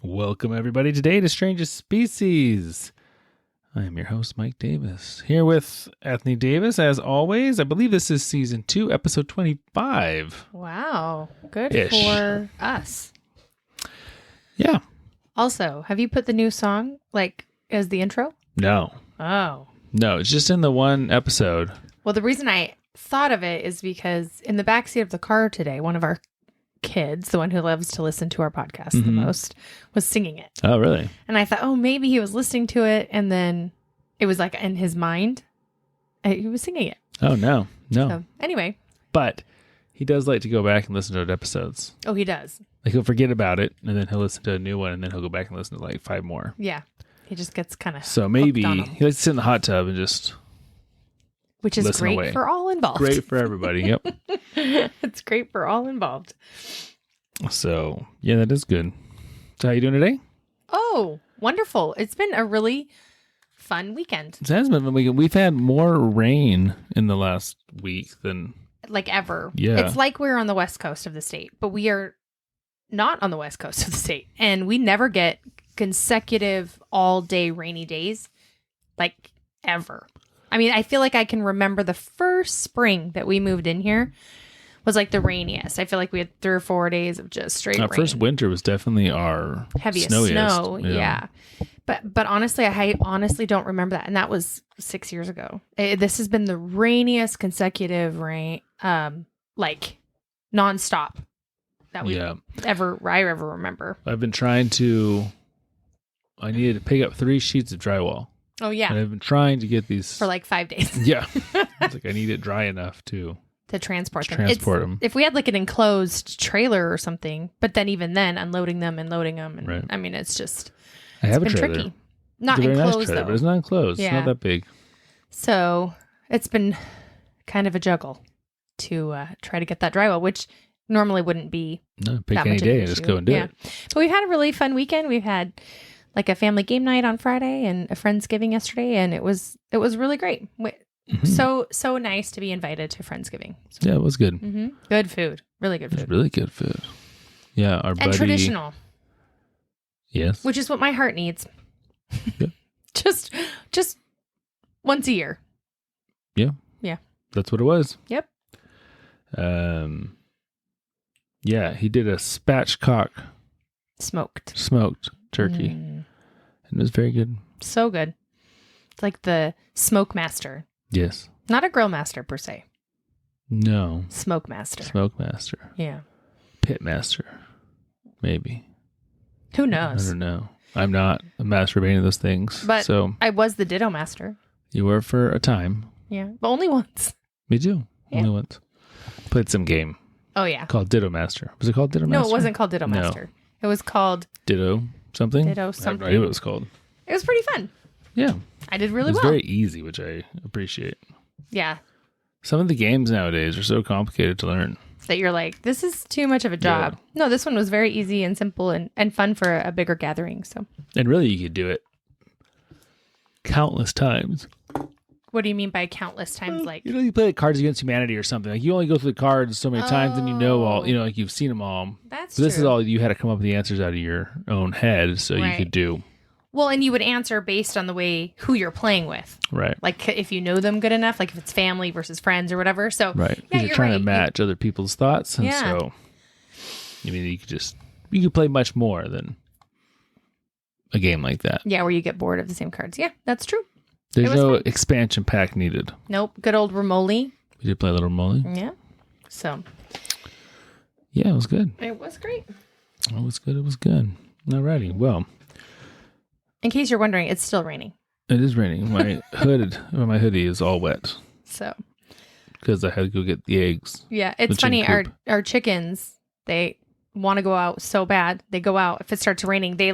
Welcome, everybody, today to Strangest Species. I am your host, Mike Davis, here with Anthony Davis, as always. I believe this is Season 2, Episode 25. Wow. Good for us. Yeah. Also, have you put the new song, as the intro? No. Oh. No, it's just in the one episode. Well, the reason I thought of it is because in the backseat of the car today, one of our kids, the one who loves to listen to our podcast the most, was singing it. Oh, really? And I thought, maybe he was listening to it and then it was in his mind. He was singing it. Oh, no. So, anyway. But he does like to go back and listen to episodes. Oh, he does. He'll forget about it and then he'll listen to a new one and then he'll go back and listen to 5 more. Yeah. He just gets kind of So maybe he likes to sit in the hot tub and just which is great away. For all involved. Great for everybody. Yep. It's great for all involved. So, yeah, that is good. So how you doing today? Oh, wonderful. It's been a really fun weekend. It has been a weekend. We've had more rain in the last week than ever. Yeah. It's like we're on the west coast of the state, but we are not on the west coast of the state. And we never get consecutive all-day rainy days, ever. I mean, I feel like I can remember the first spring that we moved in here was the rainiest. I feel like we had 3 or 4 days of just straight rain. Our first winter was definitely our heaviest snowiest. Snow. Yeah. But honestly, I honestly don't remember that. And that was 6 years ago. This has been the rainiest consecutive rain, nonstop that I ever remember. I've been trying to, I needed to pick up 3 sheets of drywall. Oh, yeah. And I've been trying to get these. For 5 days. Yeah. It's I need it dry enough to transport them. If we had an enclosed trailer or something, but then even then unloading them and loading them. And, right. I mean, it's just, I have been a trailer. Tricky. Not it's a very enclosed, nice trailer, though. But it's not enclosed. Yeah. It's not that big. So it's been kind of a juggle to try to get that drywall, which normally wouldn't be. No, pick any day and just go and do it. But we've had a really fun weekend. We've had a family game night on Friday and a Friendsgiving yesterday, and it was really great. So nice to be invited to Friendsgiving. So, yeah, it was good. Mm-hmm. Good food. Really good food. It was really good food. Yeah, our buddy. And traditional. Yes. Which is what my heart needs. Yeah. just once a year. Yeah. Yeah. That's what it was. Yep. Yeah, he did a spatchcock smoked turkey. And it was very good. So good. It's like the smoke master. Yes. Not a grill master per se. No. Smoke master. Smoke master. Yeah. Pit master. Maybe. Who knows? I don't know. I'm not a master of any of those things. But so I was the ditto master. You were for a time. Yeah. But only once. Me too. Yeah. Only once. Played some game. Oh, yeah. Called Ditto Master. Was it called Ditto Master? No, it wasn't called Ditto Master. It was called Ditto something? Ditto something. I have no idea what it was called. It was pretty fun. Yeah. I did really well. It was very easy, which I appreciate. Yeah. Some of the games nowadays are so complicated to learn. That you're this is too much of a job. Yeah. No, this one was very easy and simple and fun for a bigger gathering. So. And really, you could do it countless times. What do you mean by countless times? You play Cards Against Humanity or something. You only go through the cards so many times and you know all, you've seen them all. That's true. This is all, you had to come up with the answers out of your own head so right. you could do. Well, and you would answer based on the way who you're playing with. Right. If you know them good enough, if it's family versus friends or whatever. So, right. Yeah, you're trying to match other people's thoughts. And so, you could play much more than a game like that. Yeah, where you get bored of the same cards. Yeah, that's true. There's no expansion pack needed. Nope. Good old Romoli. We did play a little Romoli. Yeah. So. Yeah, it was good. It was great. It was good. Alrighty. Well. In case you're wondering, it's still raining. It is raining. My my hoodie is all wet. So. Because I had to go get the eggs. Yeah, it's funny. Our chickens, they want to go out so bad. They go out. If it starts raining, they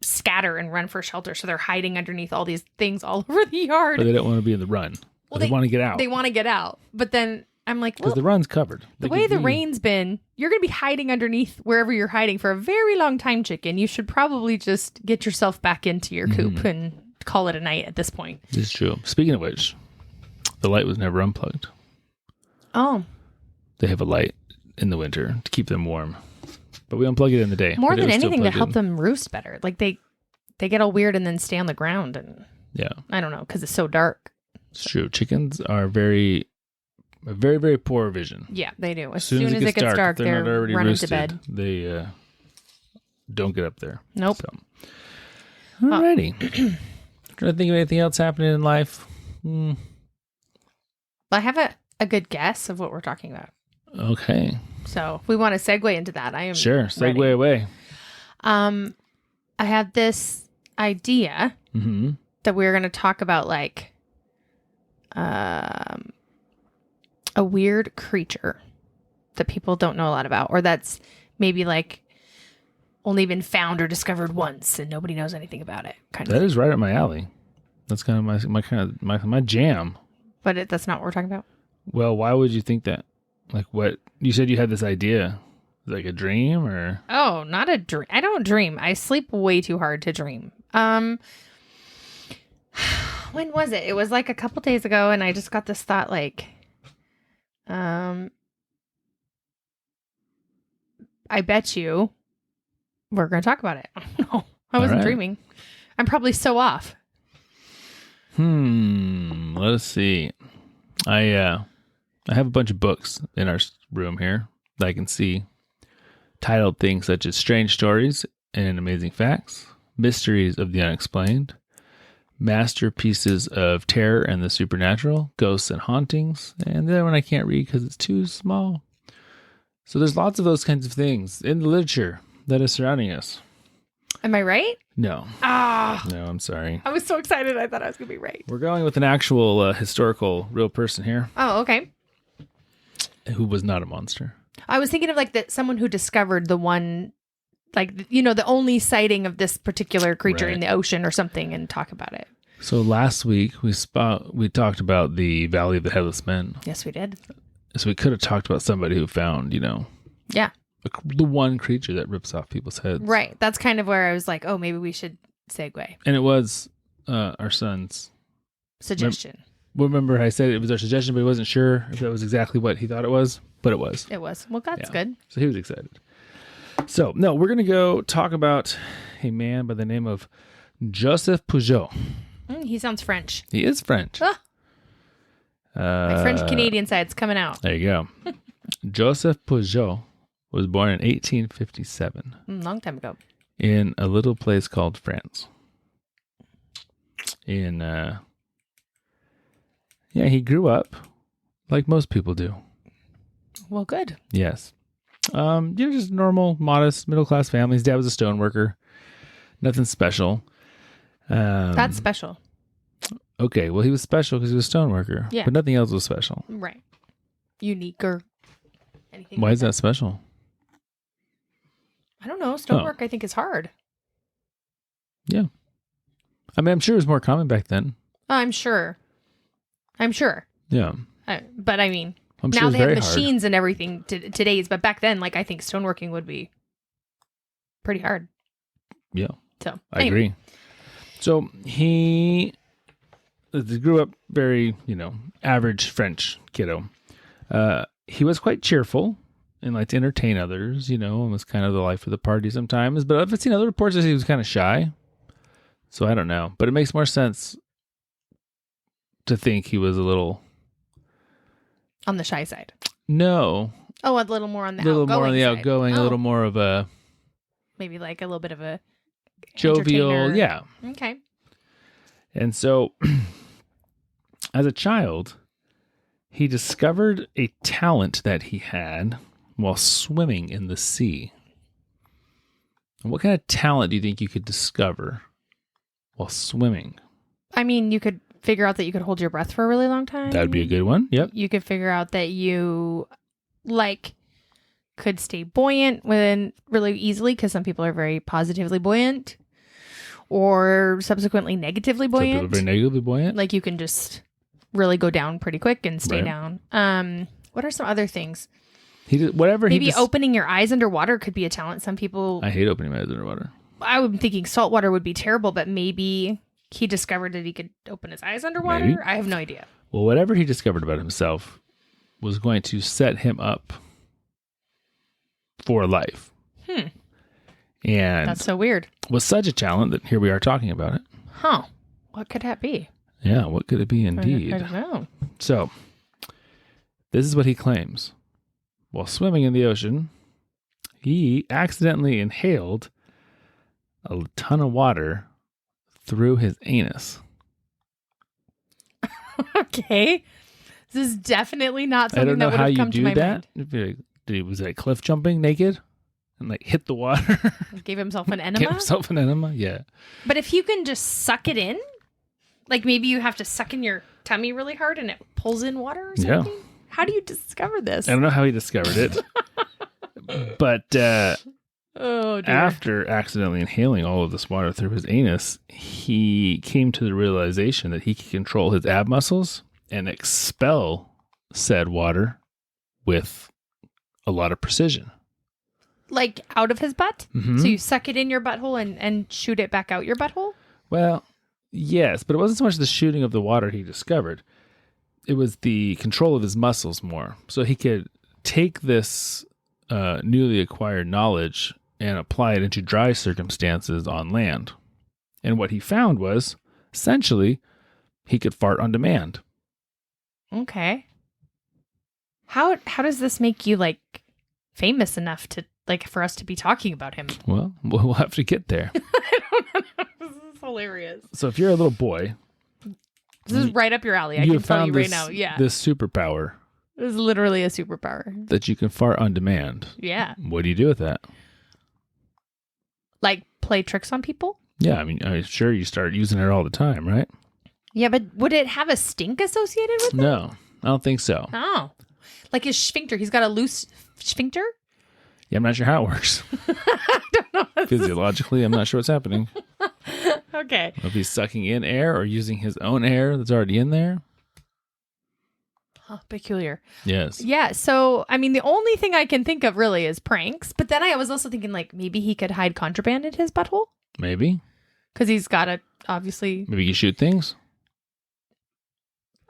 scatter and run for shelter. So they're hiding underneath all these things all over the yard. But they don't want to be in the run. Well, they want to get out. They want to get out. But then I'm like, because the run's covered. The way the rain's been, you're going to be hiding underneath wherever you're hiding for a very long time, chicken. You should probably just get yourself back into your coop and call it a night at this point. This is true. Speaking of which, the light was never unplugged. Oh. They have a light in the winter to keep them warm. But we unplug it in the day. More But it than was still anything to plugged help in. them roost better. Like they get all weird and then stay on the ground. And Yeah, I don't know, because it's so dark. it's true. Chickens are very, very poor vision. Yeah, they do. As soon as it gets dark, if they're not already running roosted, to bed. They don't get up there. Nope. So. Alrighty. Trying to think of anything else happening in life. I have a good guess of what we're talking about. Okay. So if we want to segue into that, I am Sure. Segue ready. away. I have this idea Mm-hmm. that we're going to talk about like a weird creature that people don't know a lot about, or that's maybe like only been found or discovered once and nobody knows anything about it. Kind of. That is right up my alley. That's kind of my jam. But that's not what we're talking about. Well, why would you think that? Like what? You said you had this idea. Like a dream or? Oh, not a dream. I don't dream. I sleep way too hard to dream. When was it? It was like a couple days ago, and I just got this thought like, I bet you we're going to talk about it. No, I wasn't right. dreaming. I'm probably so off. Let us see. I have a bunch of books in our room here that I can see, titled things such as Strange Stories and Amazing Facts, Mysteries of the Unexplained, Masterpieces of Terror and the Supernatural, Ghosts and Hauntings, and the other one I can't read because it's too small. So there's lots of those kinds of things in the literature that is surrounding us. Am I right? No. Ah, No, I'm sorry. I was so excited. I thought I was going to be right. We're going with an actual historical real person here Oh, okay. who was not a monster. I was thinking of like someone who discovered the one, like, you know, the only sighting of this particular creature Right. in the ocean or something, and talk about it. So last week we talked about the Valley of the Headless Men. Yes, we did. So we could have talked about somebody who found, Yeah. the one creature that rips off people's heads. Right. That's kind of where I was like, oh, maybe we should segue. And it was our son's Suggestion. Remember I said it was our suggestion, but he wasn't sure if that was exactly what he thought it was, but it was. It was. Well, that's Yeah. good. So he was excited. So, no, we're going to go talk about a man by the name of Joseph Pujol. He sounds French. He is French. Ah. My French-Canadian side's coming out. There you go. Joseph Pujol was born in 1857 Long time ago. in a little place called France. He grew up like most people do. Well, good. Yes. Just normal, modest, middle-class family. His dad was a stoneworker. Nothing special. That's special. Okay, well, he was special because he was a stoneworker. Yeah. But nothing else was special. Right. Unique or anything. Why like is that special? I don't know. Stonework, I think, is hard. Yeah. I mean, I'm sure it was more common back then. I'm sure. Yeah. But I mean, I'm sure now it was they have very machines and everything today's, but back then, like, I think stoneworking would be pretty hard. Yeah. So I anyway. agree. So he grew up very, average French kiddo. He was quite cheerful and liked to entertain others, and was kind of the life of the party sometimes. But I've seen other reports that he was kind of shy. So I don't know. But it makes more sense to think he was a little... On the shy side. No. Oh, a little more on the A little outgoing more on the side. outgoing, a Oh, little more of a maybe like a little bit of a jovial, entertainer. yeah. Okay. And so, as a child, he discovered a talent that he had while swimming in the sea. And what kind of talent do you think you could discover while swimming? I mean, you could figure out that you could hold your breath for a really long time. That would be a good one. Yep. You could figure out that you could stay buoyant when really easily, because some people are very positively buoyant or subsequently negatively Some people buoyant. are very negatively buoyant. Like you can just really go down pretty quick and stay Right. down. What are some other things? He did whatever Maybe he opening your eyes underwater could be a talent. Some people, I hate opening my eyes underwater. I'm thinking saltwater would be terrible, but maybe he discovered that he could open his eyes underwater? Maybe. I have no idea. Well, whatever he discovered about himself was going to set him up for life. And That's so weird. was such a talent that here we are talking about it. Huh. What could that be? Yeah, what could it be indeed? I don't know. So, this is what he claims. While swimming in the ocean, he accidentally inhaled a ton of water through his anus. Okay. This is definitely not I something don't know that would how have you come to do my that. mind. Was it cliff jumping naked and like hit the water? Gave himself an Give enema? himself an enema? Yeah. But if you can just suck it in, like maybe you have to suck in your tummy really hard and it pulls in water or Yeah. something? How do you discover this? I don't know how he discovered it. But Oh, dear. after accidentally inhaling all of this water through his anus, he came to the realization that he could control his ab muscles and expel said water with a lot of precision. Like out of his butt? Mhm. So you suck it in your butthole and shoot it back out your butthole? Well, yes, but it wasn't so much the shooting of the water he discovered. It was the control of his muscles more. So he could take this newly acquired knowledge and apply it into dry circumstances on land. And what he found was, essentially, he could fart on demand. Okay. How does this make you like famous enough to like for us to be talking about him? Well, we'll have to get there. I don't know. This is hilarious. So if you're a little boy, This is right up your alley. I you can tell found you right this, now. Yeah. this superpower This is literally a superpower. that you can fart on demand. Yeah. What do you do with that? Like play tricks on people? Yeah, I mean, I'm sure you start using it all the time, right? Yeah, but would it have a stink associated with it? No, I don't think so. Oh. Like his sphincter. He's got a loose sphincter? Yeah, I'm not sure how it works. I don't know. Physiologically, I'm not sure what's happening. Okay. If he's sucking in air or using his own air that's already in there. Huh, peculiar. Yes. Yeah, so I mean the only thing I can think of really is pranks, but then I was also thinking like maybe he could hide contraband in his butthole Maybe. because he's got to obviously. Maybe you shoot things.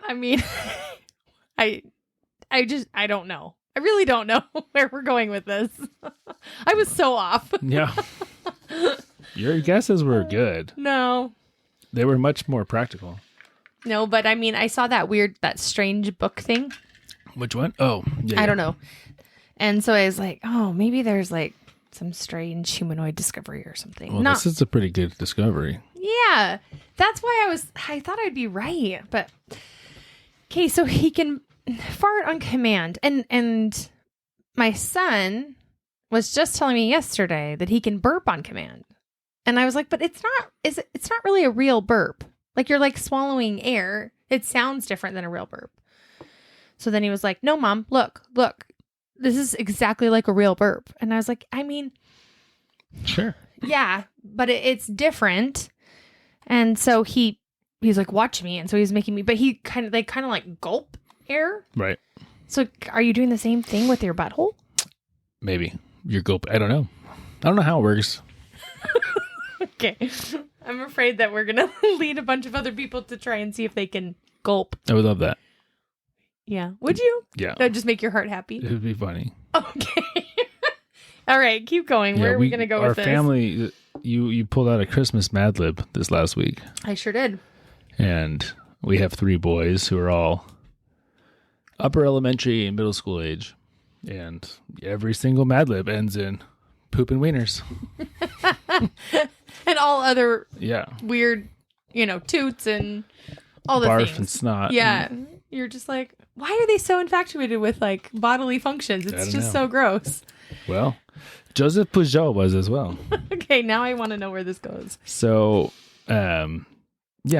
I mean, I don't know. I really don't know where we're going with this. I was so off. Yeah. Your guesses were good. No, They were much more practical. but I mean, I saw that strange book thing. Which one? Oh, yeah. I don't know. And so I was like, oh, maybe there's like some strange humanoid discovery or something. Well, this is a pretty good discovery. Yeah, that's why I thought I'd be right. But okay, so he can fart on command, and my son was just telling me yesterday that he can burp on command, and I was like, but it's not really a real burp. Like you're like swallowing air. It sounds different than a real burp. So then he was like, no, Mom, look, this is exactly like a real burp. And I was like, I mean, Sure. yeah, but it's different. And so he's like, watch me. And so he's making me, but they kind of like gulp air. Right. So are you doing the same thing with your butthole? Maybe. Your gulp. I don't know. I don't know how it works. Okay. I'm afraid that we're going to lead a bunch of other people to try and see if they can gulp. I would love that. Yeah. Would you? Yeah. That'd just make your heart happy. It would be funny. Okay. All right. Keep going. Where are we going to go with this? Our family, you pulled out a Christmas Mad Lib this last week. I sure did. And we have 3 boys who are all upper elementary and middle school age. And every single Mad Lib ends in poop and wieners. And all other Yeah. weird, toots and all the Barf things. and snot. Yeah. You're just like, why are they so infatuated with like bodily functions? It's don't just know. so gross. Well, Joseph Pujol was as well. Okay, now I want to know where this goes. So, yeah, I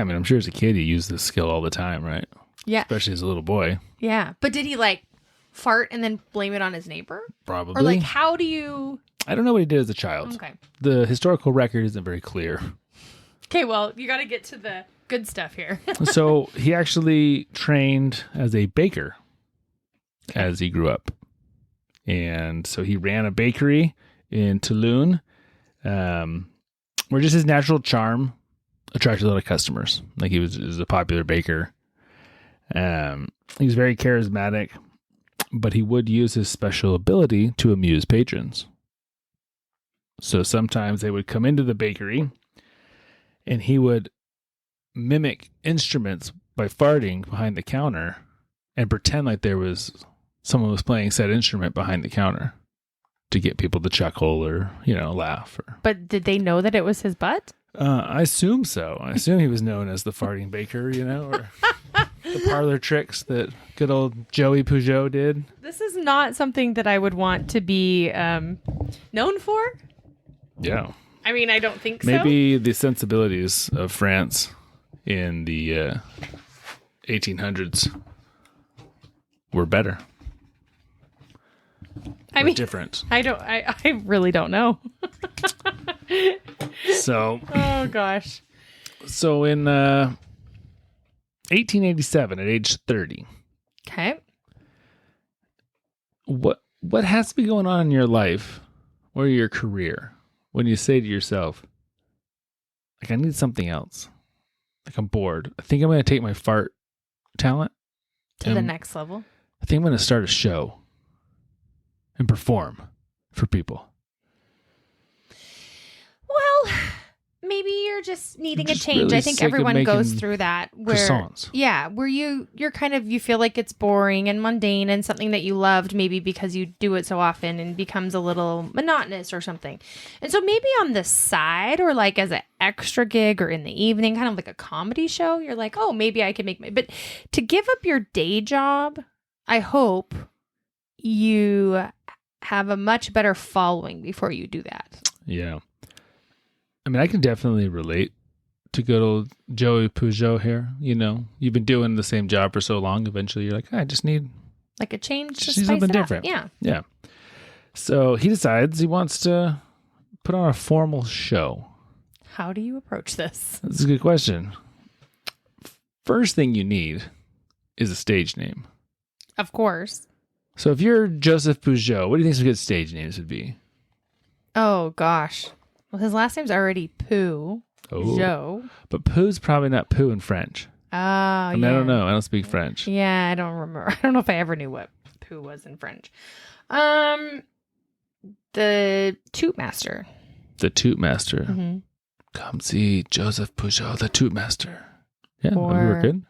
mean, I'm sure as a kid you use this skill all the time, right? Yeah. Especially as a little boy. Yeah. But did he like fart and then blame it on his neighbor? Probably. Or like, how do you... I don't know what he did as a child. Okay. The historical record isn't very clear. Okay, well, you got to get to the good stuff here. So he actually trained as a baker as he grew up. And so he ran a bakery in Toulon, where just his natural charm attracted a lot of customers. Like he was a popular baker. He was very charismatic, but he would use his special ability to amuse patrons. So sometimes they would come into the bakery and he would mimic instruments by farting behind the counter and pretend like someone was playing said instrument behind the counter to get people to chuckle or, laugh. But did they know that it was his butt? I assume so. I assume he was known as the farting baker, or the parlor tricks that good old Joey Pujol did. This is not something that I would want to be known for. Yeah. I mean, I don't think so. Maybe the sensibilities of France in the 1800s were better. I mean, different. I really don't know. So. Oh gosh. So in 1887, at age 30. Okay. What has to be going on in your life or your career when you say to yourself, like, I need something else. Like, I'm bored. I think I'm going to take my fart talent to the next level. I think I'm going to start a show and perform for people. Well, maybe you're just needing a change. Really I think everyone goes through that where croissants. Yeah, where you're kind of, you feel like it's boring and mundane and something that you loved maybe because you do it so often and becomes a little monotonous or something. And so maybe on the side or like as an extra gig or in the evening, kind of like a comedy show, you're like, oh, maybe I could but to give up your day job, I hope you have a much better following before you do that. Yeah. I mean, I can definitely relate to good old Joey Pujol here. You've been doing the same job for so long. Eventually, you're like, I just need like a change. Just need something different. Yeah. Yeah. So he decides he wants to put on a formal show. How do you approach this? That's a good question. First thing you need is a stage name. Of course. So if you're Joseph Pujol, what do you think some good stage names would be? Oh, gosh. Well, his last name's already Poo. Oh. Joe. But Pooh's probably not poo in French. Oh, I mean, I don't know. I don't speak French. Yeah, I don't remember. I don't know if I ever knew what Poo was in French. The Toot Master. The Toot Master. Mm-hmm. Come see Joseph Pujol, the Toot Master. Yeah, Or, we were good.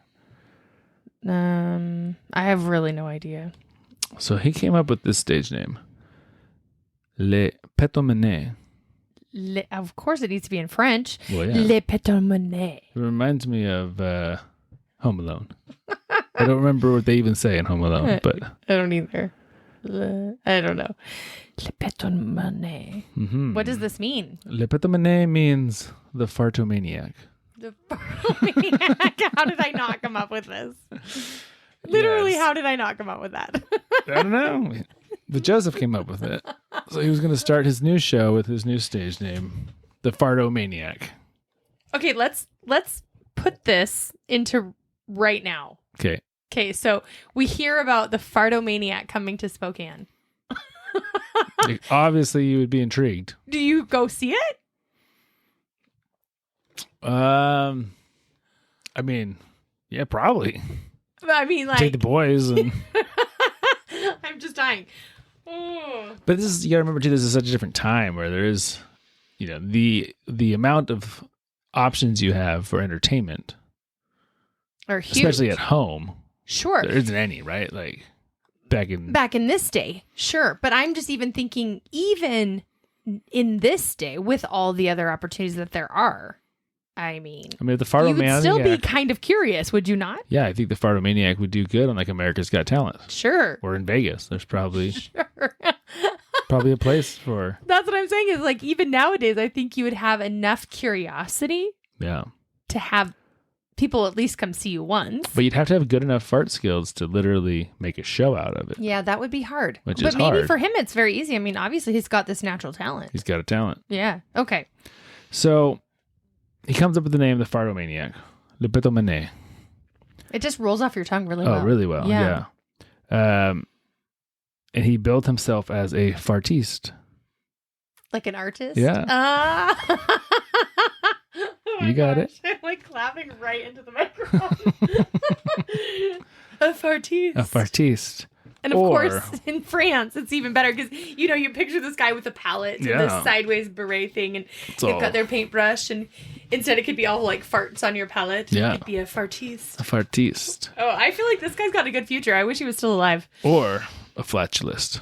I have really no idea. So he came up with this stage name. Le Petomane. Of course it needs to be in French. Well, yeah. Le Petomane. It reminds me of Home Alone. I don't remember what they even say in Home Alone, but I don't either. I don't know. Le Petomane. Mm-hmm. What does this mean? Le Petomane means the Fartomaniac. The Fartomaniac. How did I not come up with this? Literally, Yes. how did I not come up with that? I don't know. But Joseph came up with it. So he was going to start his new show with his new stage name, the Fartomaniac. Okay, let's put this into right now. Okay. Okay, so we hear about the Fartomaniac coming to Spokane. Obviously, you would be intrigued. Do you go see it? I mean, yeah, probably. I mean, like, Take the boys and... I'm just dying. Oh. But this is, you gotta remember too, this is such a different time where there is, the amount of options you have for entertainment, Or huge. especially at home. Sure. There isn't any, right? Like back in this day, sure. But I'm just even thinking, even in this day, with all the other opportunities that there are, I mean, the you would Fartomaniac. still be kind of curious, would you not? Yeah, I think the Fartomaniac would do good on like America's Got Talent. Sure. Or in Vegas. There's probably Sure. probably a place for. That's what I'm saying is like, even nowadays, I think you would have enough curiosity Yeah. to have people at least come see you once. But you'd have to have good enough fart skills to literally make a show out of it. Yeah, that would be hard. Which but is maybe hard. for him, it's very easy. I mean, obviously, he's got this natural talent. He's got a talent. Yeah. Okay. So he comes up with the name the Fartomaniac. Le Petomane. It just rolls off your tongue really well. Oh, really well. Yeah. And he built himself as a fartist. Like an artist? Yeah. You got it. I'm like clapping right into the microphone. A fartist. A fartiste. And of course, in France, it's even better because, you picture this guy with a palette and this sideways beret thing, and they've got their paintbrush, and instead it could be all like farts on your palette. Yeah. It'd be a fartiste. A fartiste. Oh, I feel like this guy's got a good future. I wish he was still alive. Or a flatulist.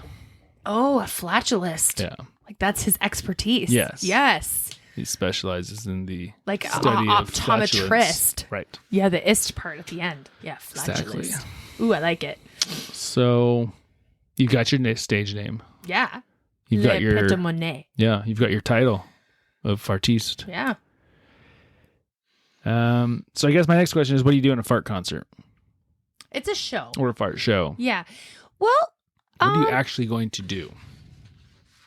Oh, a flatulist. Yeah. Like that's his expertise. Yes. Yes. He specializes in the like study of optometrist. flatulence. Right. Yeah, the ist part at the end. Yeah, flatulist. Exactly. Ooh, I like it. So you got your stage name. Yeah. You've got your Petomane. Yeah, you've got your title of fartiste. Yeah. So I guess my next question is, what do you do in a fart concert? It's a show. Or a fart show? Yeah. Well, what are you actually going to do?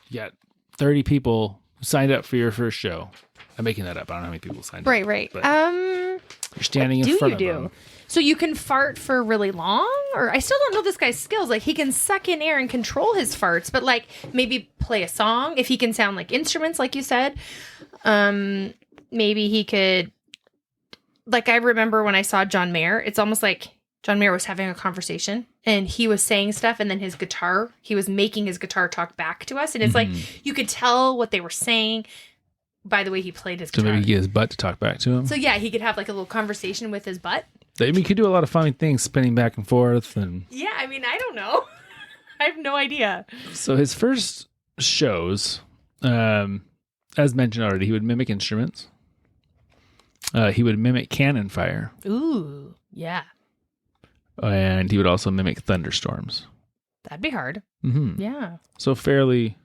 You got 30 people who signed up for your first show. I'm making that up. I don't know how many people signed up. Right. But you're standing in front of them. So you can fart for really long? Or I still don't know this guy's skills. Like, he can suck in air and control his farts, but like maybe play a song if he can sound like instruments, like you said. Maybe he could, like, I remember when I saw John Mayer, it's almost like John Mayer was having a conversation and he was saying stuff, and then he was making his guitar talk back to us. And it's like, you could tell what they were saying by the way he played his guitar. So maybe get his butt to talk back to him. So yeah, he could have like a little conversation with his butt. I mean, you could do a lot of funny things, spinning back and forth. And yeah, I mean, I don't know. I have no idea. So his first shows, as mentioned already, he would mimic instruments. He would mimic cannon fire. Ooh, yeah. And he would also mimic thunderstorms. That'd be hard. Mm-hmm. Yeah. So fairly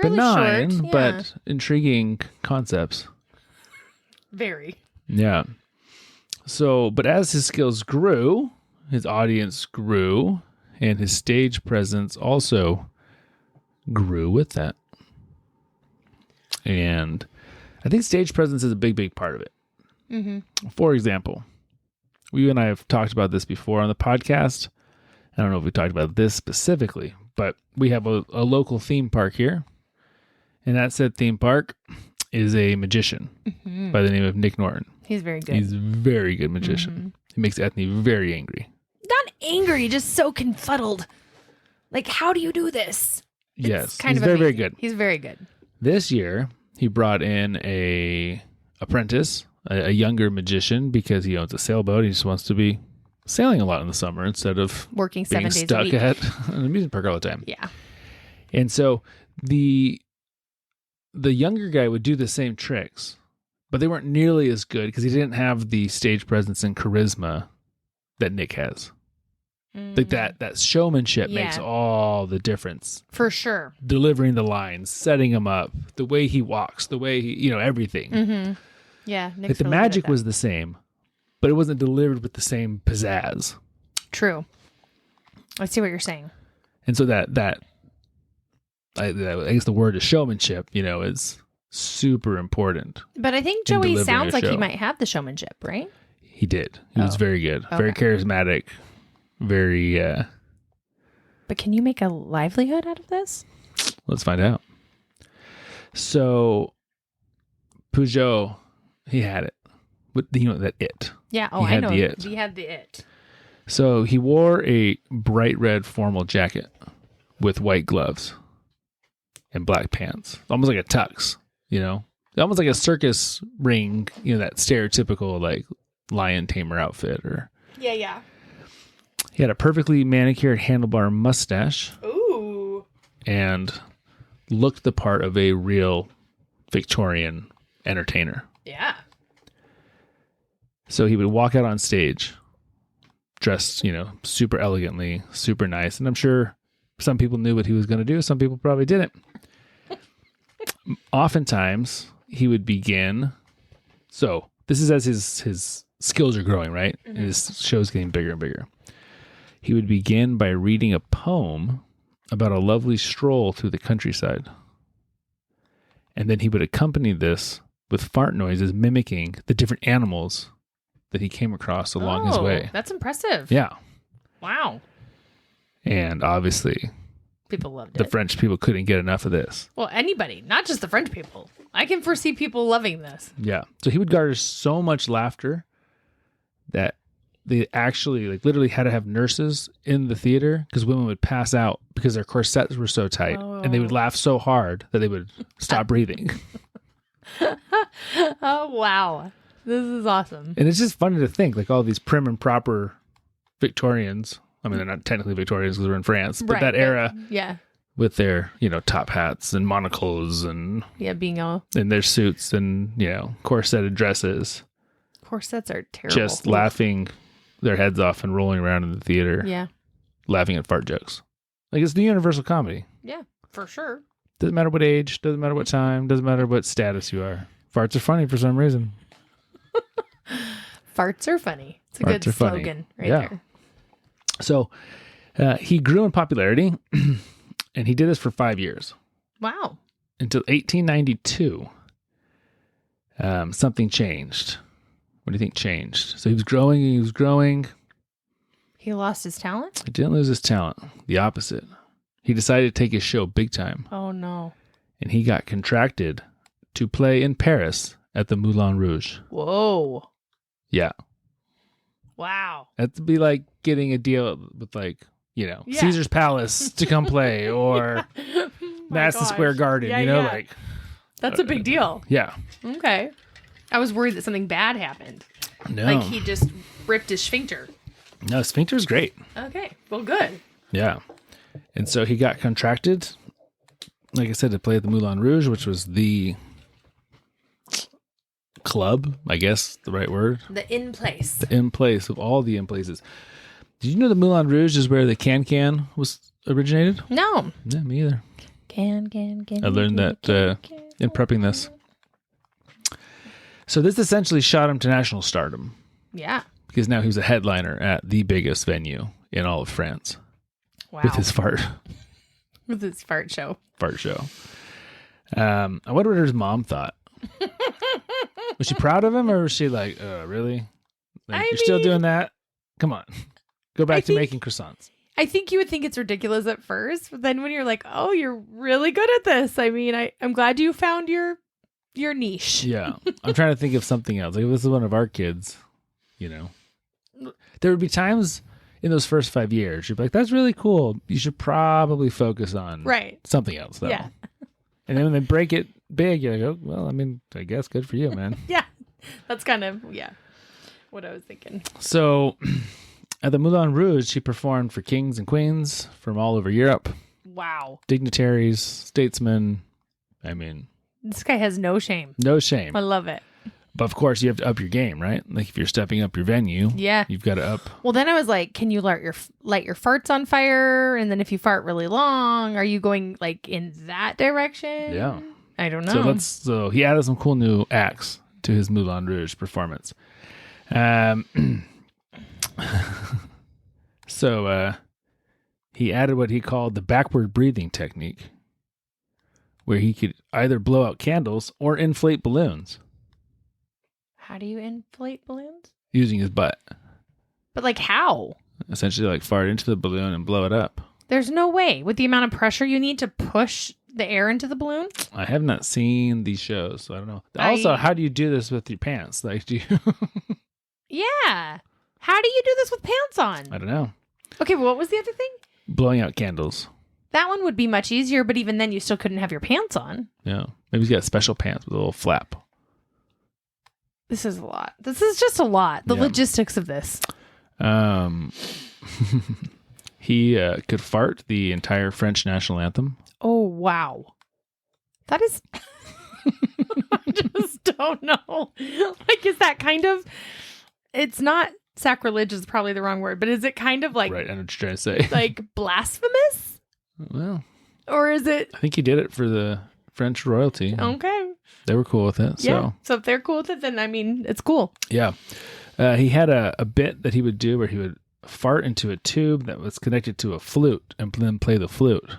benign, short, yeah. but intriguing concepts. Very. Yeah. So, but as his skills grew, his audience grew, and his stage presence also grew with that. And I think stage presence is a big, big part of it. Mm-hmm. For example, you and I have talked about this before on the podcast. I don't know if we talked about this specifically, but we have a local theme park here. And that said theme park is a magician by the name of Nick Norton. He's very good. He's a very good magician. He makes Ethne very angry. Not angry, just so confuddled. Like, how do you do this? Yes, he's very, very good. He's very good. This year, he brought in a apprentice, a younger magician, because he owns a sailboat. He just wants to be sailing a lot in the summer instead of working 7 days stuck a week at an amusement park all the time. Yeah. And so the younger guy would do the same tricks, but they weren't nearly as good because he didn't have the stage presence and charisma that Nick has. Like that showmanship makes all the difference. For sure. Delivering the lines, setting him up, the way he walks, the way he, everything. Mm-hmm. Yeah. Nick's like the really magic good at was the same, but it wasn't delivered with the same pizzazz. True. I see what you're saying. And so I guess the word is showmanship, is super important. But I think Joey sounds like he might have the showmanship, right? He did. He was very good. Okay. Very charismatic. Very... But can you make a livelihood out of this? Let's find out. So, Pujol, he had it. But that it. Yeah, I know. He had the it. So, he wore a bright red formal jacket with white gloves and black pants. Almost like a tux, Almost like a circus ring, that stereotypical, like, lion tamer outfit. Yeah. He had a perfectly manicured handlebar mustache. Ooh. And looked the part of a real Victorian entertainer. Yeah. So he would walk out on stage dressed, super elegantly, super nice. And I'm sure some people knew what he was going to do. Some people probably didn't. Oftentimes, he would begin. So this is as his skills are growing, right? Mm-hmm. And his show's getting bigger and bigger. He would begin by reading a poem about a lovely stroll through the countryside. And then he would accompany this with fart noises mimicking the different animals that he came across along his way. That's impressive. Yeah. Wow. And obviously, people loved the it. French people couldn't get enough of this. Well, anybody, not just the French people. I can foresee people loving this. Yeah. So he would garner so much laughter that they actually literally had to have nurses in the theater because women would pass out because their corsets were so tight and they would laugh so hard that they would stop breathing. Oh, wow. This is awesome. And it's just funny to think all these prim and proper Victorians. I mean, they're not technically Victorians because they're in France, but that era Yeah. with their, top hats and monocles and Being all in their suits and, corseted dresses. corsets are terrible. Just laughing their heads off and rolling around in the theater. Yeah. Laughing at fart jokes. It's the universal comedy. Yeah, for sure. Doesn't matter what age, doesn't matter what time, doesn't matter what status you are. Farts are funny for some reason. Farts are funny. It's a Farts good are funny. slogan right there. So he grew in popularity and he did this for 5 years. Wow. Until 1892. Something changed. What do you think changed? So he was growing. He lost his talent? He didn't lose his talent. The opposite. He decided to take his show big time. Oh, no. And he got contracted to play in Paris at the Moulin Rouge. Whoa. Yeah. Wow. That'd be like getting a deal with Caesar's Palace to come play or Madison Square Garden, That's a big deal. Yeah. Okay. I was worried that something bad happened. No. Like he just ripped his sphincter. No, sphincter's great. Okay. Well, good. Yeah. And so he got contracted, like I said, to play at the Moulin Rouge, which was the club, I guess the right word. The in place. The in place of all the in places. Did you know the Moulin Rouge is where the can was originated? No. Yeah, me either. Can. I learned that in prepping this. So this essentially shot him to national stardom. Yeah. Because now he was a headliner at the biggest venue in all of France. Wow. With his fart. With his fart show. Fart show. I wonder what his mom thought. Was she proud of him or was she like, really? You're still doing that? Come on. Go back to making croissants. I think you would think it's ridiculous at first, but then when you're like, oh, you're really good at this. I mean, I'm glad you found your niche. Yeah. I'm trying to think of something else. Like if this is one of our kids, there would be times in those first 5 years, you'd be like, that's really cool. You should probably focus on something else, though. Yeah. And then when they break it big, you're like, oh, well, I mean, I guess good for you, man. Yeah. That's kind of, what I was thinking. So at the Moulin Rouge, she performed for kings and queens from all over Europe. Wow. Dignitaries, statesmen. I mean, this guy has no shame. No shame. I love it. But of course, you have to up your game, right? Like if you're stepping up your venue, you've got to up. Well, then I was like, can you light your farts on fire? And then if you fart really long, are you going like in that direction? Yeah. I don't know. So he added some cool new acts to his Moulin Rouge performance. So he added what he called the backward breathing technique, where he could either blow out candles or inflate balloons. How do you inflate balloons? Using his butt. But like how? Essentially like fart into the balloon and blow it up. There's no way. With the amount of pressure you need to push the air into the balloon? I have not seen these shows, so I don't know. Also, how do you do this with your pants? Like, do you... Yeah. How do you do this with pants on? I don't know. Okay, well, what was the other thing? Blowing out candles. That one would be much easier, but even then you still couldn't have your pants on. Yeah. Maybe he's got special pants with a little flap. This is a lot. This is just a lot. The logistics of this. He could fart the entire French national anthem. Oh, wow. That is... I just don't know. Like, is that kind of... It's not sacrilegious is probably the wrong word, but is it kind of like... Right, I know what you're trying to say. Like blasphemous? Well... Or is it... I think he did it for the French royalty. Okay. They were cool with it. Yeah. So if they're cool with it, then, I mean, it's cool. Yeah. He had a bit that he would do where he would fart into a tube that was connected to a flute and then play the flute.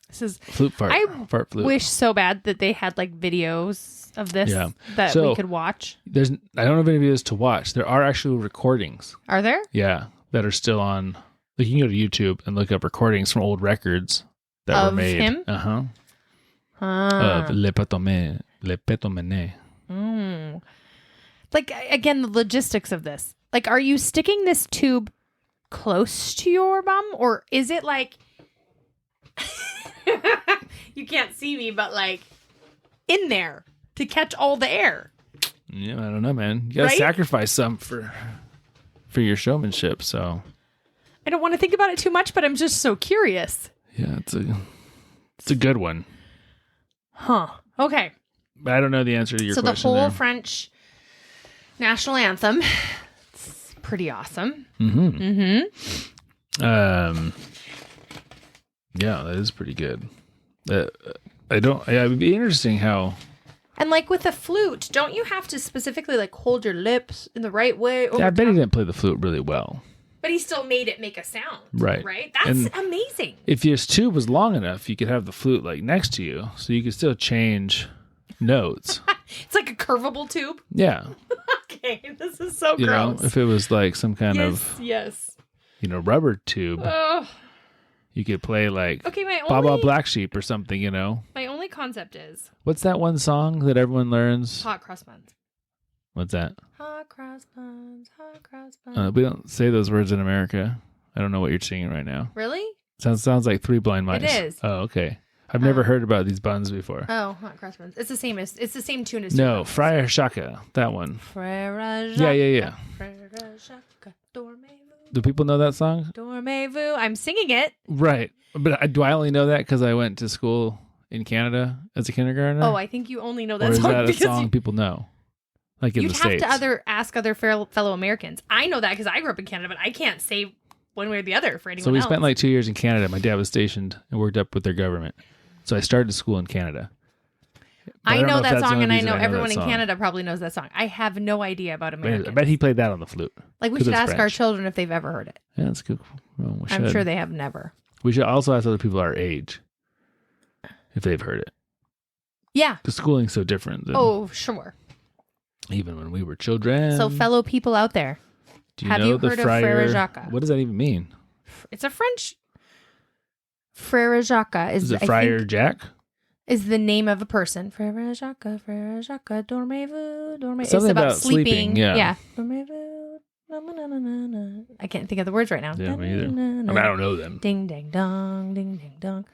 This is... Flute fart. Fart flute. Wish so bad that they had, like, videos of this that we could watch. I don't know of any videos to watch. There are actual recordings. Are there? Yeah. That are still on Like you can go to YouTube and look up recordings from old records that were made. Him? Uh-huh. Ah. Of Le Petomane. Like, again, the logistics of this. Like, are you sticking this tube close to your bum? Or is it like... you can't see me, but like in there to catch all the air. Yeah, I don't know, man. You gotta sacrifice some for your showmanship, so... I don't want to think about it too much, but I'm just so curious. Yeah, it's a good one. Huh. Okay. But I don't know the answer to your question. So the whole there. French national anthem. It's pretty awesome. Yeah, that is pretty good. It would be interesting how... And like with the flute, don't you have to specifically like hold your lips in the right way? Yeah, I bet he didn't play the flute really well. But he still made it make a sound. Right. Right? That's amazing. If your tube was long enough, you could have the flute like next to you, so you could still change notes. It's like a curvable tube. Yeah. Okay, this is so You gross. know, if it was like some kind of rubber tube, you could play like Baba Black Sheep or something, you know. My only concept is... What's that one song that everyone learns? Hot cross buns. What's that? Hot cross buns, hot cross buns. We don't say those words in America. I don't know what you're singing right now. Really? Sounds like Three Blind Mice. It is. Oh, okay. I've never heard about these buns before. Oh, hot cross buns. It's the same tune as... No, Friar Shaka, that one. Frere Yeah. Frere Jacques, dormez-vous. Do people know that song? Dormez-vous. I'm singing it. Right. But do I only know that because I went to school in Canada as a kindergartner? Oh, I think you only know that or is song that a because song people know? Like in the States? You'd have to ask other fellow Americans. I know that because I grew up in Canada, but I can't say one way or the other for anyone else. So we spent like 2 years in Canada. My dad was stationed and worked up with their government. So I started school in Canada. I know that song, and I know everyone in Canada probably knows that song. I have no idea about Americans. I bet he played that on the flute. Like, we should ask our children if they've ever heard it. Yeah, that's good. Well, I'm sure they have never. We should also ask other people our age if they've heard it. Yeah. Because schooling's so different. Oh, sure. Even when we were children. So, fellow people out there, have you heard of Frere Jacques? What does that even mean? It's a French... Frere Jacques is it Friar Jack? Is the name of a person. Frere Jacques, dormez-vous, dormez-vous. Something it's about sleeping. Yeah. Dormez-vous. I can't think of the words right now. Yeah, me either. I mean, I don't know them. Ding, ding, dong, ding, ding, dong.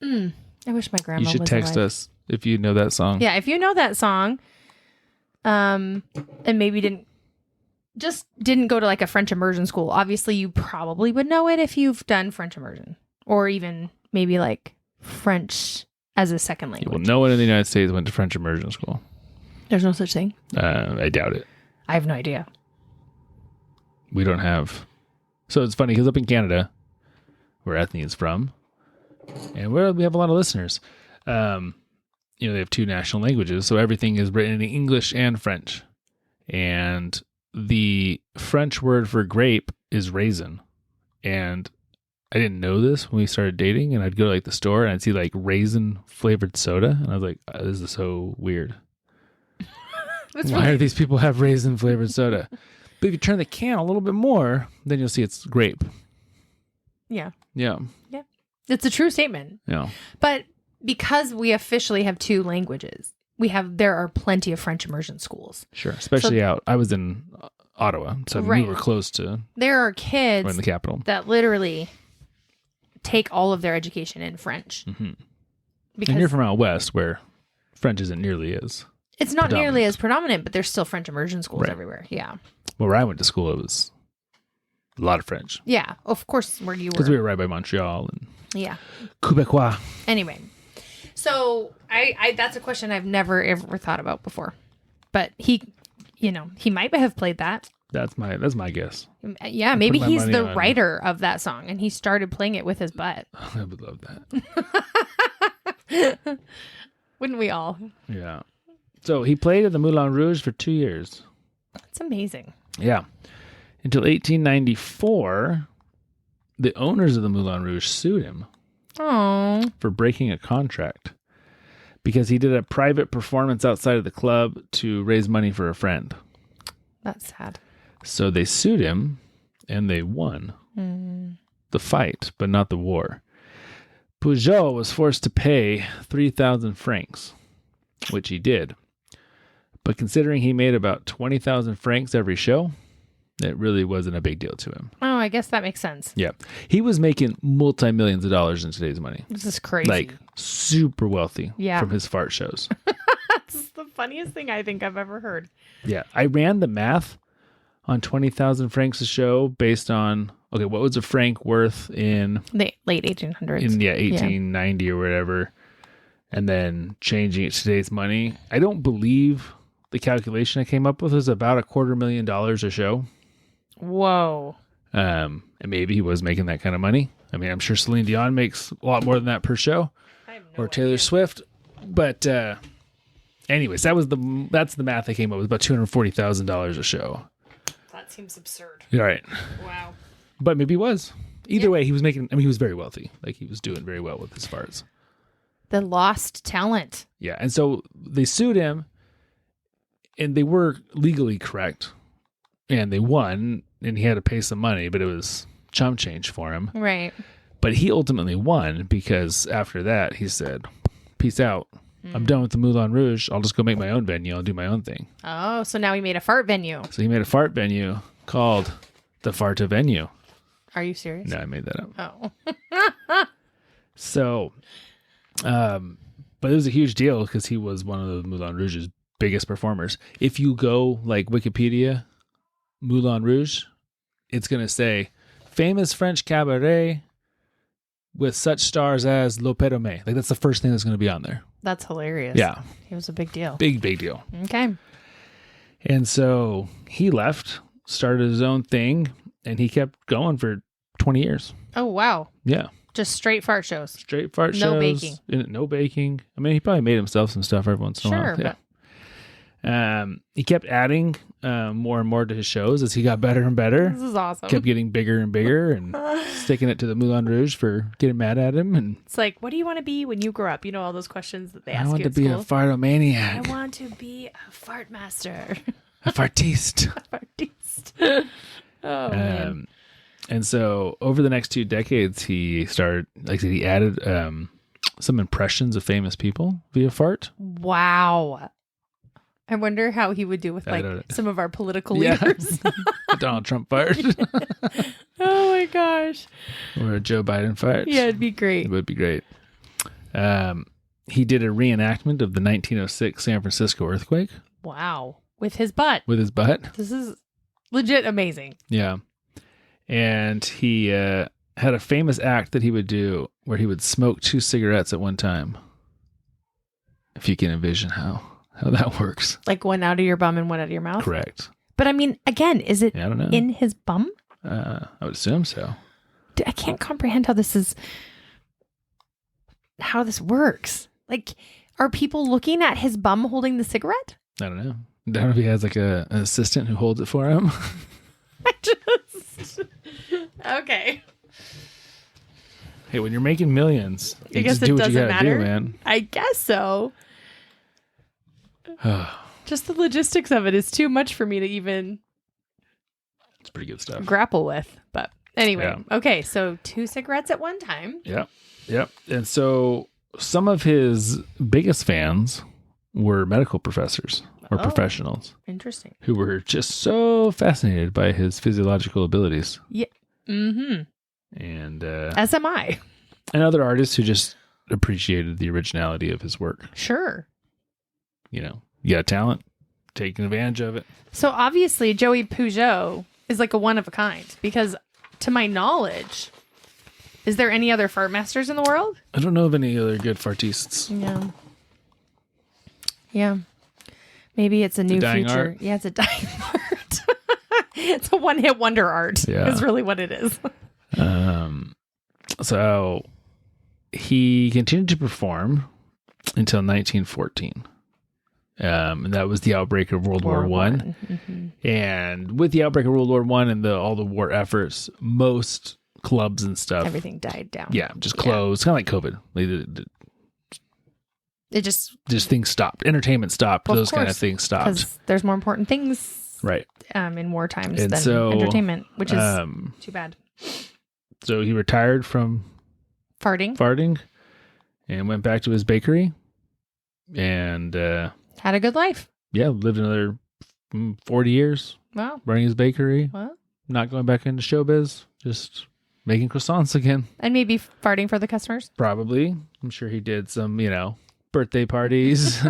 I wish my grandma was You should text us if you know that song. Yeah, if you know that song, and maybe didn't go to like a French immersion school. Obviously, you probably would know it if you've done French immersion, or even maybe like French as a second language. Well, no one in the United States went to French immersion school. There's no such thing? I doubt it. I have no idea. We don't have. So it's funny because up in Canada, where Ethne is from, and we have a lot of listeners, they have two national languages, so everything is written in English and French. And the French word for grape is raisin. And I didn't know this when we started dating, and I'd go to like the store and I'd see like raisin flavored soda, and I was like, this is so weird. Why do these people have raisin flavored soda? But if you turn the can a little bit more, then you'll see it's grape. Yeah. Yeah. Yeah. It's a true statement. Yeah. But because we officially have two languages, there are plenty of French immersion schools. Sure. Especially I was in Ottawa, so we were close to. There are kids in the capital that literally take all of their education in French. Mm-hmm. And you're from out west where French isn't nearly as. It's not nearly as predominant, but there's still French immersion schools everywhere. Yeah. Well, where I went to school, it was a lot of French. Yeah, of course, where you were. Because we were right by Montreal and Quebecois. Anyway, so I that's a question I've never ever thought about before. But he might have played that. That's my guess. Yeah, maybe he's the writer of that song, and he started playing it with his butt. I would love that. Wouldn't we all? Yeah. So he played at the Moulin Rouge for 2 years. That's amazing. Yeah. Until 1894, the owners of the Moulin Rouge sued him for breaking a contract because he did a private performance outside of the club to raise money for a friend. That's sad. So they sued him, and they won the fight, but not the war. Pujol was forced to pay 3,000 francs, which he did. But considering he made about 20,000 francs every show, it really wasn't a big deal to him. Oh, I guess that makes sense. Yeah. He was making multi-millions of dollars in today's money. This is crazy. Like, super wealthy from his fart shows. That's the funniest thing I think I've ever heard. Yeah. I ran the math on 20,000 francs a show based on, okay, what was a franc worth in... the late 1800s. In 1890 or whatever. And then changing it to today's money. I don't believe the calculation I came up with was about $250,000 a show. Whoa. And maybe he was making that kind of money. I mean, I'm sure Celine Dion makes a lot more than that per show. Or Taylor Swift. But anyways, that's the math I came up with, about $240,000 a show. That seems absurd. All right. Wow. But maybe he was. Either way, he was making, I mean, he was very wealthy. Like, he was doing very well with his farts. The lost talent. Yeah. And so they sued him, and they were legally correct. And they won, and he had to pay some money, but it was chump change for him. Right. But he ultimately won because after that, he said, peace out. I'm done with the Moulin Rouge. I'll just go make my own venue. I'll do my own thing. Oh, so now he made a fart venue. So he made a fart venue called the Fartomaniac. Are you serious? No, I made that up. Oh. So, but it was a huge deal because he was one of the Moulin Rouge's biggest performers. If you go like Wikipedia, Moulin Rouge, it's going to say famous French cabaret with such stars as Le Petomane. Like, that's the first thing that's going to be on there. That's hilarious. Yeah. He was a big deal. Big deal. Okay. And so he left, started his own thing, and he kept going for 20 years. Oh, wow. Yeah. Just straight fart shows. Straight fart shows. No baking. No baking. I mean, he probably made himself some stuff every once in a while. Sure. Yeah. He kept adding more and more to his shows as he got better and better. This is awesome. Kept getting bigger and bigger and sticking it to the Moulin Rouge for getting mad at him. And it's like, what do you want to be when you grow up? You know, all those questions that they ask you I want to at be school? a fartomaniac. I want to be a fart master. A fartist. Fartist. Oh, man. And so over the next 2 decades, he started, like I said, he added some impressions of famous people via fart. Wow. I wonder how he would do with like some of our political leaders. Donald Trump fart. Oh my gosh. Or a Joe Biden fart. Yeah, it'd be great. It would be great. He did a reenactment of the 1906 San Francisco earthquake. Wow. With his butt. With his butt. This is legit amazing. Yeah. And he had a famous act that he would do where he would smoke 2 cigarettes at one time. If you can envision how that works. Like one out of your bum and one out of your mouth? Correct. But I mean, again, is it I don't know. in his bum? I would assume so. I can't comprehend how this works. Like, are people looking at his bum holding the cigarette? I don't know. I don't know if he has like an assistant who holds it for him. Okay. Hey, when you're making millions, you I guess just do it what you doesn't gotta matter. do, man. I guess so. Just the logistics of it is too much for me to even It's pretty good stuff. grapple with. But anyway, Yeah. Okay, so 2 cigarettes at one time. Yep. And so some of his biggest fans were medical professors or professionals Interesting. who were just so fascinated by his physiological abilities. Yeah. Mm-hmm. And As am I. and other artists who just appreciated the originality of his work. Sure. You know, you got talent, taking advantage of it. So obviously Joey Pujol is like a one of a kind because to my knowledge, is there any other fart masters in the world? I don't know of any other good fartists. Yeah. Maybe it's a new dying future. art. Yeah, it's a dying art. It's a one-hit wonder art. Yeah. Is really what it is. So he continued to perform until 1914. And that was the outbreak of World War One. Mm-hmm. And with the outbreak of World War One and all the war efforts, most clubs and stuff, Everything died down. yeah, just closed. Kind of like COVID. It just things stopped. Entertainment stopped. Well, of those kind of course, things stopped. because there's more important things Right. in war times And than so, entertainment, which is too bad. So he retired from Farting. And went back to his bakery and Had a good life. lived another 40 years Wow. running his bakery. Well, Not going back into showbiz, just making croissants again. and maybe farting for the customers. Probably. I'm sure he did some, birthday parties.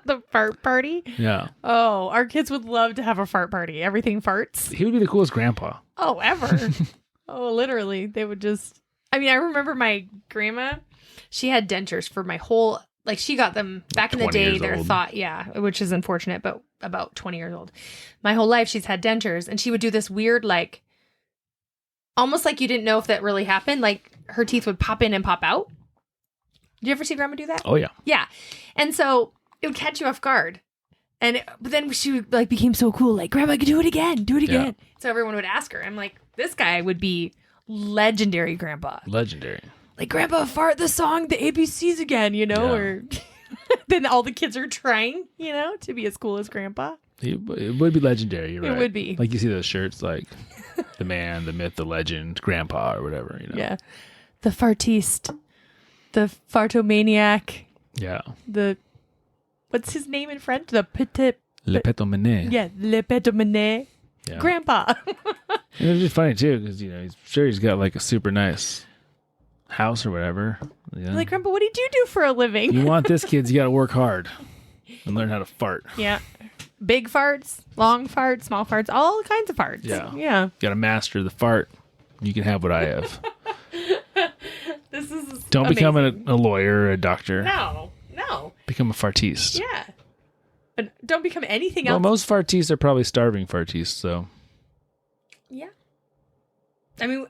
The fart party. Yeah. Oh, our kids would love to have a fart party. Everything farts. He would be the coolest grandpa. Oh, ever. Oh, literally. They would just. I mean, I remember my grandma. She had dentures for my whole. Like, she got them back in the 20 day. years They're old. thought, yeah, which is unfortunate, but about 20 years old. My whole life, she's had dentures, and she would do this weird, like, almost like you didn't know if that really happened. Like, her teeth would pop in and pop out. Did you ever see grandma do that? Oh, yeah. Yeah. And so it would catch you off guard. But then she like became so cool, like, grandma, do it again. Do it again. Yeah. So everyone would ask her. I'm like, this guy would be legendary grandpa. Legendary. Like, grandpa, fart the song, the ABCs again, or then all the kids are trying, to be as cool as grandpa. It would be legendary. You're right. It would be. Like you see those shirts, like the man, the myth, the legend, grandpa, or whatever, Yeah. The fartist. The Fartomaniac. Yeah. What's his name in French? Le Petomane. Yeah, Le Petomane. Yeah. Grandpa. And it's just funny too, because he's got like a super nice house or whatever. Like, grandpa, what did you do for a living? You want this, kids? You got to work hard and learn how to fart. Yeah. Big farts, long farts, small farts, all kinds of farts. Yeah. Yeah. Got to master the fart. You can have what I have. This is Don't amazing. become a lawyer or a doctor. No. Become a fartiste. Yeah. But don't become anything Well, else. most fartistes are probably starving fartistes, so. Yeah. I mean,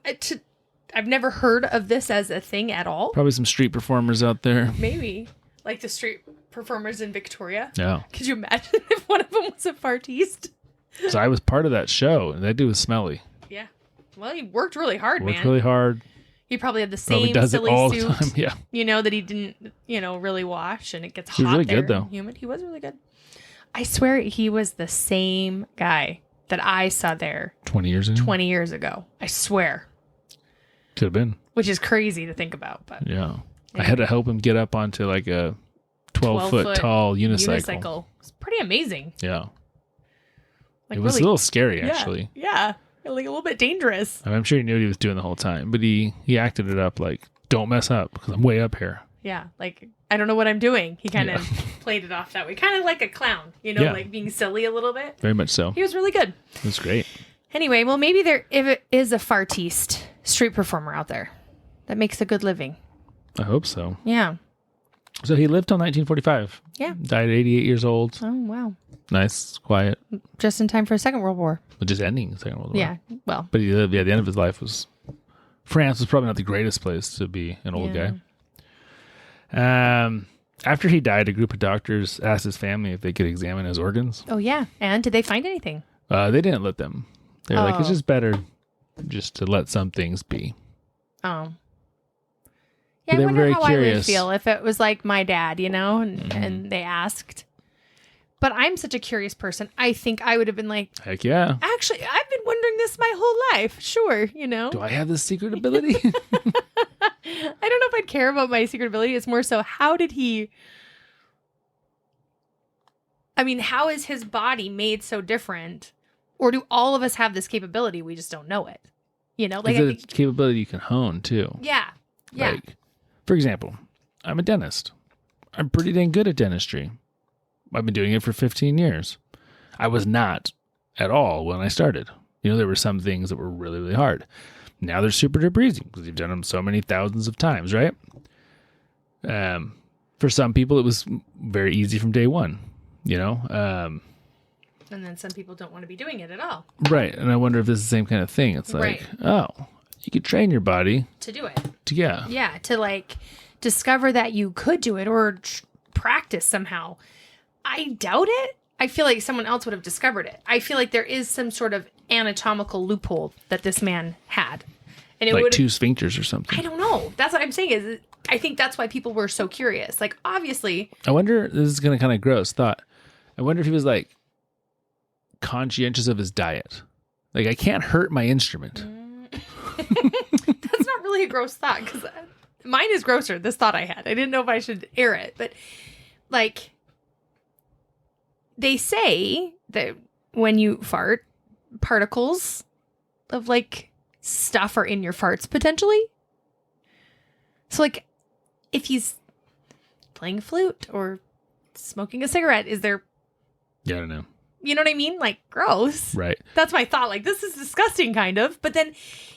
I've never heard of this as a thing at all. Probably some street performers out there. Maybe. Like the street performers in Victoria. Yeah. Could you imagine if one of them was a fartiste? So I was part of that show, and that dude was smelly. Yeah. Well, he worked really hard, Worked man. really hard. He probably had the Probably same does silly it all suit, the time. Yeah. that he didn't, really wash, and it gets hot He was really there good, though. and humid. He was really good. I swear he was the same guy that I saw there 20 years ago? 20 years ago. I swear. Could have been. Which is crazy to think about. But Yeah. I had to help him get up onto like a 12-foot tall unicycle. It's pretty amazing. Yeah. Like, It was really, a little scary, actually. Yeah. Like a little bit dangerous. I mean, I'm sure he knew what he was doing the whole time, but he acted it up like, don't mess up because I'm way up here. Yeah. Like, I don't know what I'm doing. He kind of played it off that way. Kind of like a clown, like being silly a little bit. Very much so. He was really good. It was great. Anyway, well, maybe if it is a fartiste street performer out there that makes a good living. I hope so. Yeah. So he lived till 1945. Yeah. Died at 88 years old. Oh, wow. Nice, quiet. Just in time for a Second World War. But just ending the Second World War. Yeah. Well. But the end of his life was... France was probably not the greatest place to be an old guy. After he died, a group of doctors asked his family if they could examine his organs. Oh, yeah. And did they find anything? They didn't let them. They were like, it's just better just to let some things be. Oh. Yeah, But I wonder how I would curious. feel if it was like my dad, and they asked. But I'm such a curious person. I think I would have been like, Heck yeah. actually, I've been wondering this my whole life. Sure, Do I have this secret ability? I don't know if I'd care about my secret ability. It's more so, how did he... I mean, how is his body made so different? Or do all of us have this capability? We just don't know it. Like, It's a capability you can hone, too. Yeah. Yeah. Like, for example, I'm a dentist. I'm pretty dang good at dentistry. I've been doing it for 15 years. I was not at all when I started. There were some things that were really, really hard. Now they're super duper easy because you've done them so many thousands of times, right? For some people, it was very easy from day one, And then some people don't want to be doing it at all. Right. And I wonder if this is the same kind of thing. It's like, you could train your body to do it. Yeah, to like discover that you could do it or practice somehow. I doubt it. I feel like someone else would have discovered it. I feel like there is some sort of anatomical loophole that this man had. And it like would 2 sphincters or something. I don't know. That's what I'm saying is I think that's why people were so curious. Like, obviously. I wonder, this is going to kind of gross thought. I wonder if he was like conscientious of his diet. Like, I can't hurt my instrument. That's not really a gross thought, because mine is grosser, this thought I had. I didn't know if I should air it, but like, they say that when you fart, particles of like stuff are in your farts potentially. So like, if he's playing a flute or smoking a cigarette, is there... Yeah, I don't know. You know what I mean? Like, gross. Right. That's my thought. Like, this is disgusting, kind of. But then,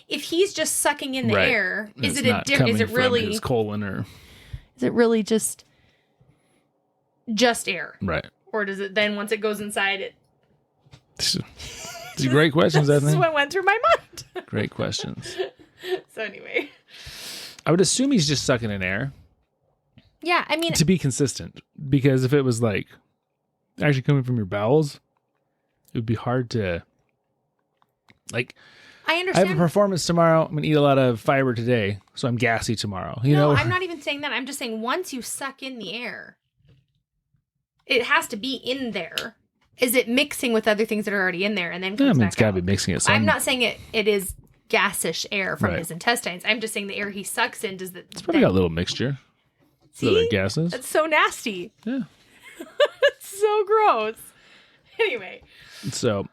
if he's just sucking in the air, is it a different? Is it really his colon, or is it really just air? Right. Or does it then, once it goes inside, it? These are great questions, I This is think. what went through my mind. Great questions. So anyway, I would assume he's just sucking in air. yeah. I mean, To be consistent, because if it was like actually coming from your bowels, it would be hard to, like, I I understand. have a performance tomorrow. I'm going to eat a lot of fiber today, so I'm gassy tomorrow. You know? I'm not even saying that. I'm just saying once you suck in the air, it has to be in there. Is it mixing with other things that are already in there and then comes Yeah, I mean, back it's got to out? be mixing it. I'm not saying it is gassish air from Right. his intestines. I'm just saying the air he sucks in does It's probably got a little mixture. See? Little gases. That's so nasty. Yeah. It's so gross. Anyway. So,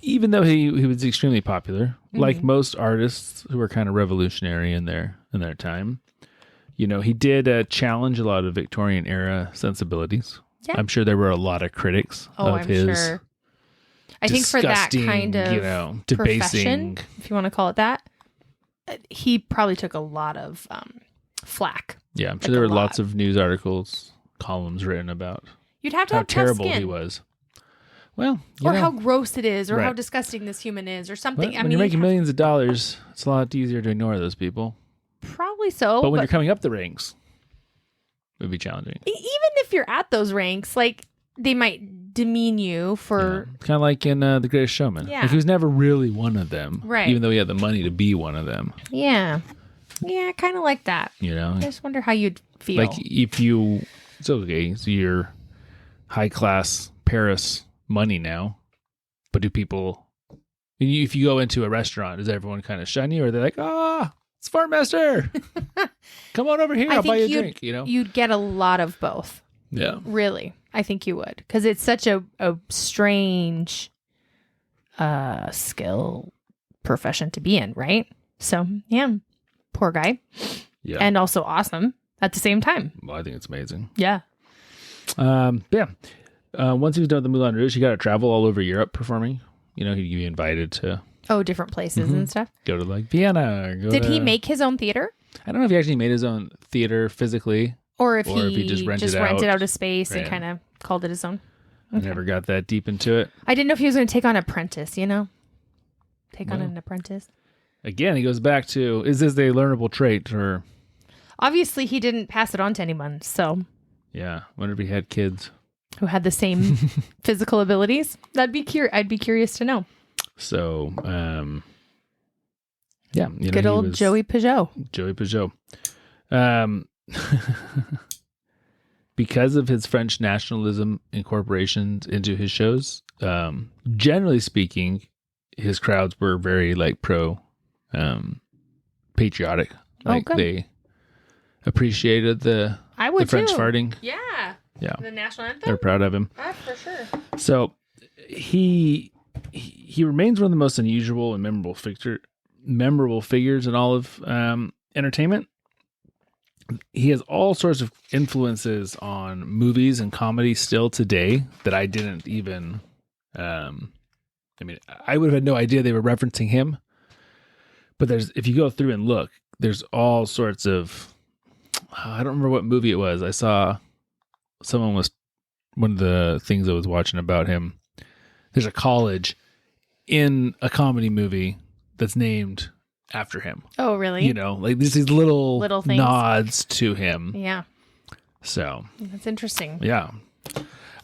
even though he was extremely popular, like most artists who were kind of revolutionary in their time, you know, he did challenge a lot of Victorian era sensibilities. Yeah. I'm sure there were a lot of critics of I'm his. sure. I think for that disgusting, kind of you know, debasing. profession, if you want to call it that, he probably took a lot of flack. Yeah, I'm Like sure there a were lots lot. of news articles, columns written about You'd have to how have tough terrible skin. he was. Well, you Or know, how gross it is, or how Right. disgusting this human is, or but something. when I mean, you're making millions of dollars, it's a lot easier to ignore those people. probably so. But when you're coming up the ranks, it would be challenging. even if you're at those ranks, like, they might demean you for... Kind of like in The Greatest Showman. Yeah. Like, he was never really one of them. Right. Even though he had the money to be one of them. Yeah. Yeah, kind of like that. You know? I just wonder how you'd feel. Like, if you... It's okay. So you're high-class Paris money now. But do people... If you go into a restaurant, does everyone kind of shun you? Or they're like, it's Fartmaster. Come on over here. I I'll buy you a think drink. You know? you'd get a lot of both. Yeah. Really. I think you would. Because it's such a strange skill profession to be in, right? So, yeah. Poor guy. Yeah. And also awesome at the same time. Well, I think it's amazing. Yeah. Yeah. Once he was done with the Moulin Rouge, he got to travel all over Europe performing. You know, he'd be invited to Oh, different places and stuff. go to like Vienna. Or Did he make his own theater? I don't know if he actually made his own theater physically. Or if Or if he he just rented rented out. out a space and Right. kind of called it his own. I never got that deep into it. I didn't know if he was going to take on Apprentice, you know? Take on Well. an apprentice. Again, he goes back to, is this a learnable trait? Or, Obviously, he didn't pass it on to anyone, so yeah, wonder if he had kids. who had the same physical abilities. I'd be curious to know. So, yeah. You know, Good he old was Joey Pujol. Joey Pujol. Because of his French nationalism incorporations into his shows, generally speaking, his crowds were very like pro patriotic. Like good. they appreciated the I would French too. farting. Yeah. Yeah. The national anthem? They're proud of him. For sure. So he remains one of the most unusual and memorable figures in all of entertainment. He has all sorts of influences on movies and comedy still today that I didn't even, I would have had no idea they were referencing him. But if you go through and look, there's all sorts of, I don't remember what movie it was. I saw one of the things I was watching about him. There's a college in a comedy movie that's named after him. Oh, really? You know, like there's these little things. nods to him. Yeah. So, That's interesting. yeah.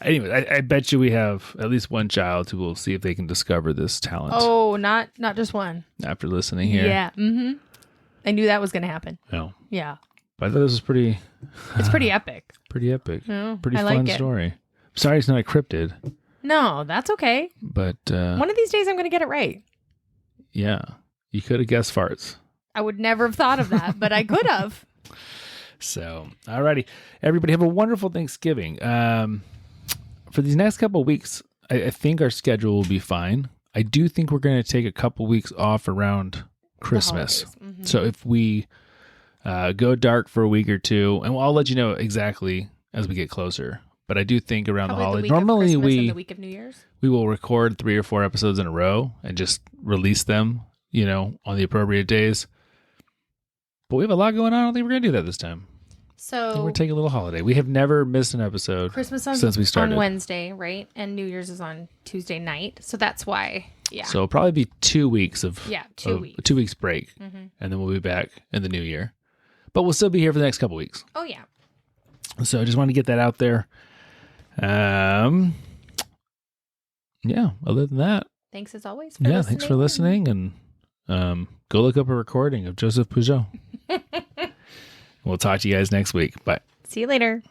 Anyway, I bet you we have at least one child who will see if they can discover this talent Oh, not just one. after listening here. Yeah. Mm-hmm. I knew that was going to happen. No. Yeah. But I thought this was It's pretty epic. pretty epic. Yeah, Pretty I fun like it. story. Sorry it's not a cryptid. No, that's okay. But One of these days I'm going to get it right. yeah, you could have guessed farts. I would never have thought of that, but I could have. So, alrighty. Everybody have a wonderful Thanksgiving. For these next couple of weeks, I think our schedule will be fine. I do think we're going to take a couple weeks off around Christmas. Mm-hmm. So if we go dark for a week or two, and I'll let you know exactly as we get closer. But I do think around Probably the holiday, week of normally Christmas and the week of New Year's. we will record 3 or 4 episodes in a row and just release them, on the appropriate days. But we have a lot going on. I don't think we're going to do that this time. So we're going to take a little holiday. We have never missed an episode Christmas since we started. on Wednesday, right? And New Year's is on Tuesday night. So that's why, yeah. So it'll probably be 2 weeks of 2 weeks. 2 weeks break, and then we'll be back in the new year. But we'll still be here for the next couple weeks. Oh yeah. So I just want to get that out there. Yeah. Other than that, thanks as always. For listening. Thanks for listening, and go look up a recording of Joseph Pujol. We'll talk to you guys next week. Bye. See you later.